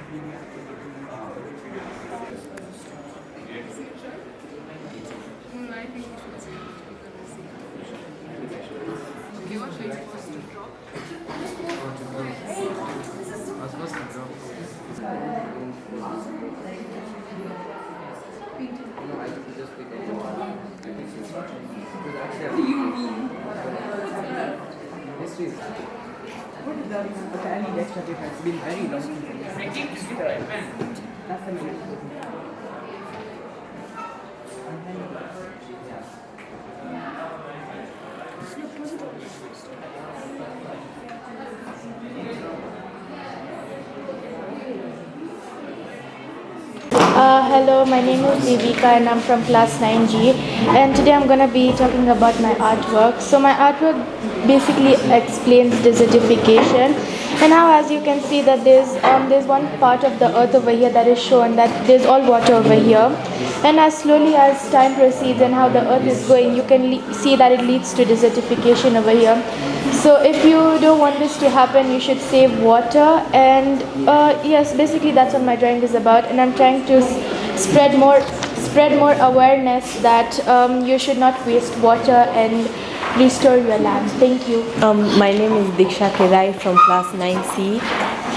I think we should say what we're gonna say. Okay, what are you supposed to drop? I was supposed to drop. No, I could just pick up. History is. Okay, I need extra paper. It's been very long. That's the main. Hello, my name is Devika and I'm from class 9G, and today I'm going to be talking about my artwork. So my artwork basically explains desertification, and how, as you can see, that there's one part of the earth over here that is shown that there's all water over here, and as slowly as time proceeds and how the earth is going, you can see that it leads to desertification over here. So if you don't want this to happen, you should save water. And yes, basically that's what my drawing is about, and I'm trying to spread more awareness that you should not waste water and restore your land. Thank you. My name is Diksha Kerai from class 9C,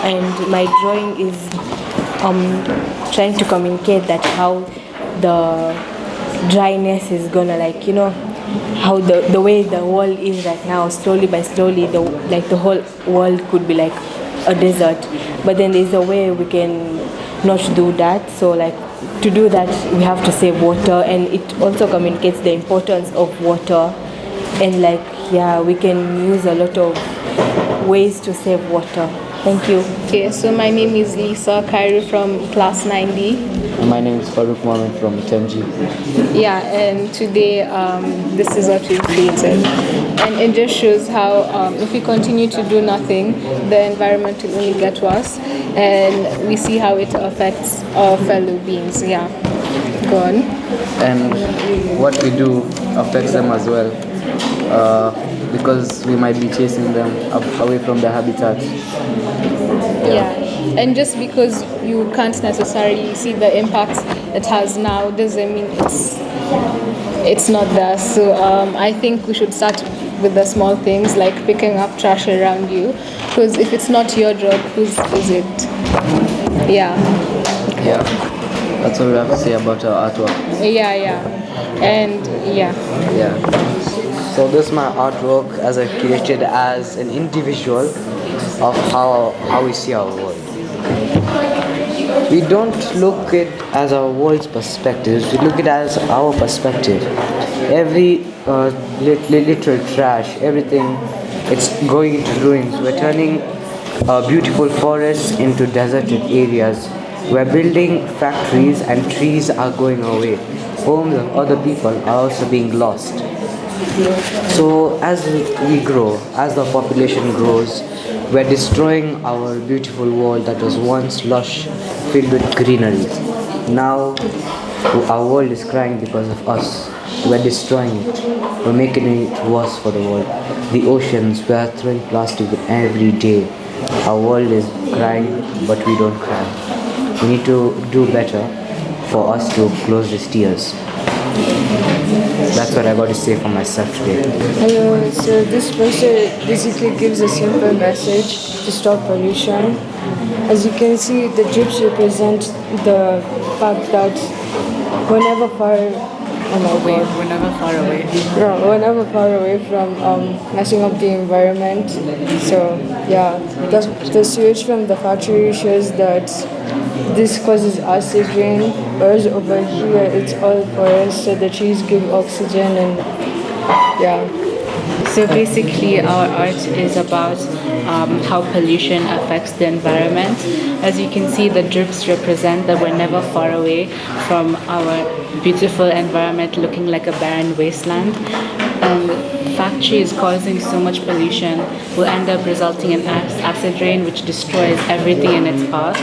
and my drawing is trying to communicate that how the dryness is gonna, like, you know, how the way the world is right now, slowly by slowly, the whole world could be like a desert, but then there's a way we can not do that. So like, to do that we have to save water, and it also communicates the importance of water, and like, yeah, we can use a lot of ways to save water. Thank you. Okay, so my name is Lisa Kairu from class 9D. My name is Farouk Mohammed from 10G. Yeah, and today this is what we've created. And it just shows how if we continue to do nothing, the environment will only get worse. And we see how it affects our fellow beings. Yeah, go on. And what we do affects them as well. Because we might be chasing them away from their habitat. Yeah. And just because you can't necessarily see the impacts it has now doesn't mean it's not there. So I think we should start with the small things, like picking up trash around you, because if it's not your job, whose is it? Yeah. Yeah. That's all we have to say about our artwork. Yeah. And yeah. So this is my artwork as I created as an individual of how we see our world. We don't look at it as our world's perspective, we look at it as our perspective. Every literal trash, everything, it's going into ruins. We're turning beautiful forests into deserted areas. We're building factories and trees are going away. Homes of other people are also being lost. So as we grow, as the population grows, we're destroying our beautiful world that was once lush, filled with greenery. Now our world is crying because of us. We're destroying it. We're making it worse for the world. The oceans, we're throwing plastic every day. Our world is crying, but we don't cry. We need to do better for us to close these tears. That's what I got to say for myself today. Hello, so this poster basically gives a simple message to stop pollution. As you can see, the drips represent the fact that we're never far away from messing up the environment. So yeah, the sewage from the factory shows that this causes acid rain, whereas over here it's all forest, so the trees give oxygen, and yeah. So basically our art is about how pollution affects the environment. As you can see, the drips represent that we're never far away from our beautiful environment looking like a barren wasteland. Factories causing so much pollution will end up resulting in acid rain, which destroys everything in its path.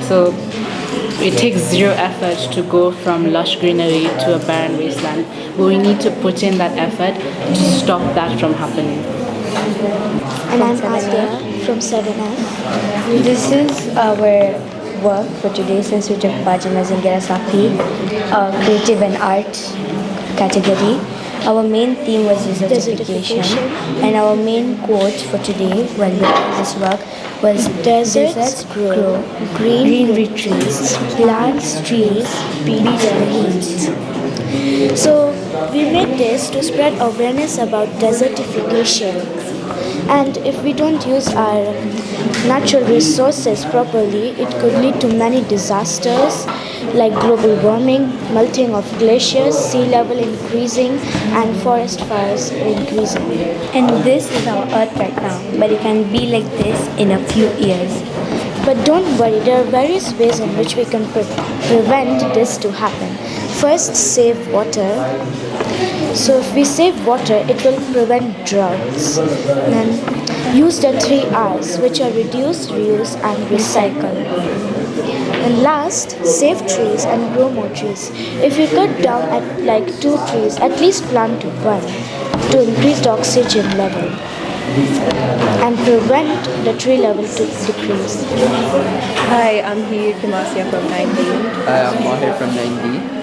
So it takes zero effort to go from lush greenery to a barren wasteland, but we need to put in that effort to stop that from happening. And I'm Asya from 7F. This is our work for today since we took part in Mazingira Safi, creative and art category. Our main theme was desertification, and our main quote for today when we did this work was deserts grow, greenery trees, plants trees, beach heat. So we made this to spread awareness about desertification. And if we don't use our natural resources properly, it could lead to many disasters like global warming, melting of glaciers, sea level increasing, and forest fires increasing. And this is our Earth right now, but it can be like this in a few years. But don't worry, there are various ways in which we can prevent this to happen. First, save water. So if we save water, it will prevent droughts. Then use the 3 R's, which are reduce, reuse, and recycle. And last, save trees and grow more trees. If you cut down at like 2 trees, at least plant 1 to increase the oxygen level and prevent the tree level to decrease. Hi, I'm here, Kimasia from 9D. Hi, I'm Mahir from 9D.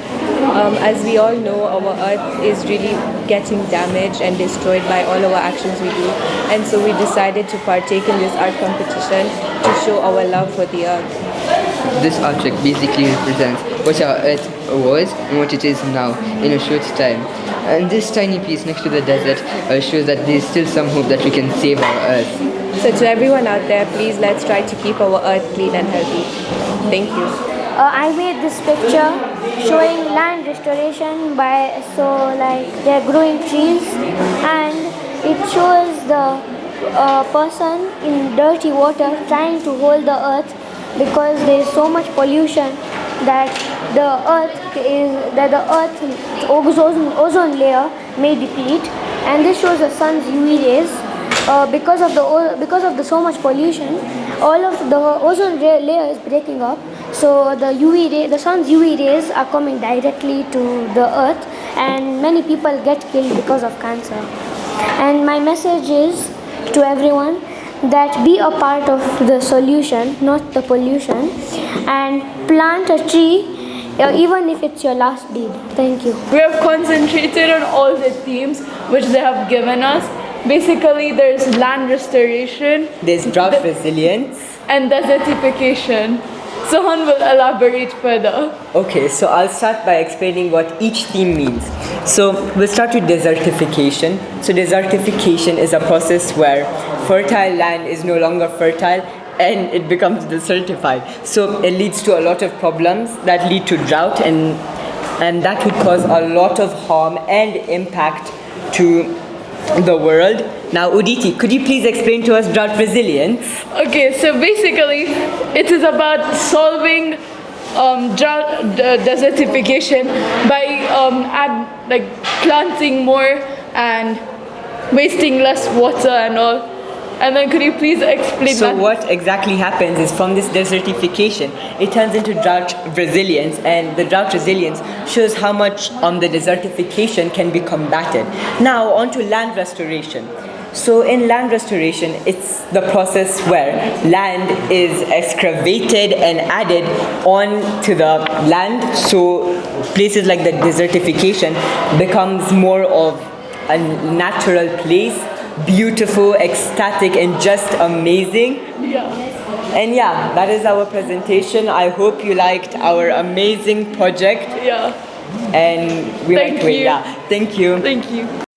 As we all know, our earth is really getting damaged and destroyed by all our actions we do, and so we decided to partake in this art competition to show our love for the earth. This object basically represents what our earth was and what it is now in a short time. And this tiny piece next to the desert shows that there is still some hope that we can save our earth. So to everyone out there, please let's try to keep our earth clean and healthy. Thank you. I made this picture showing land restoration by they're growing trees, and it shows the person in dirty water trying to hold the earth because there is so much pollution that the earth's ozone layer may deplete, and this shows the sun's UV rays. Because of the so much pollution, all of the ozone layer is breaking up. So the sun's UV rays are coming directly to the earth, and many people get killed because of cancer. And my message is to everyone that be a part of the solution, not the pollution, and plant a tree even if it's your last deed. Thank you. We have concentrated on all the themes which they have given us. Basically, there's land restoration, there's drought resilience, and desertification. Sohan will elaborate further. Okay, so I'll start by explaining what each theme means. So we'll start with desertification. So desertification is a process where fertile land is no longer fertile and it becomes desertified. So it leads to a lot of problems that lead to drought, and that would cause a lot of harm and impact to the world. Now, Uditi, could you please explain to us drought resilience? Okay, so basically, it is about solving drought desertification by planting more and wasting less water and all. And then could you please explain So that? what exactly happens is from this desertification, it turns into drought resilience, and the drought resilience shows how much the desertification can be combated. Now on to land restoration. So in land restoration, it's the process where land is excavated and added on to the land. So places like the desertification becomes more of a natural place, beautiful, ecstatic, and just amazing. Yeah. And yeah, that is our presentation. I hope you liked our amazing project. Yeah. And we Thank might wait. you. Yeah. Thank you. Thank you.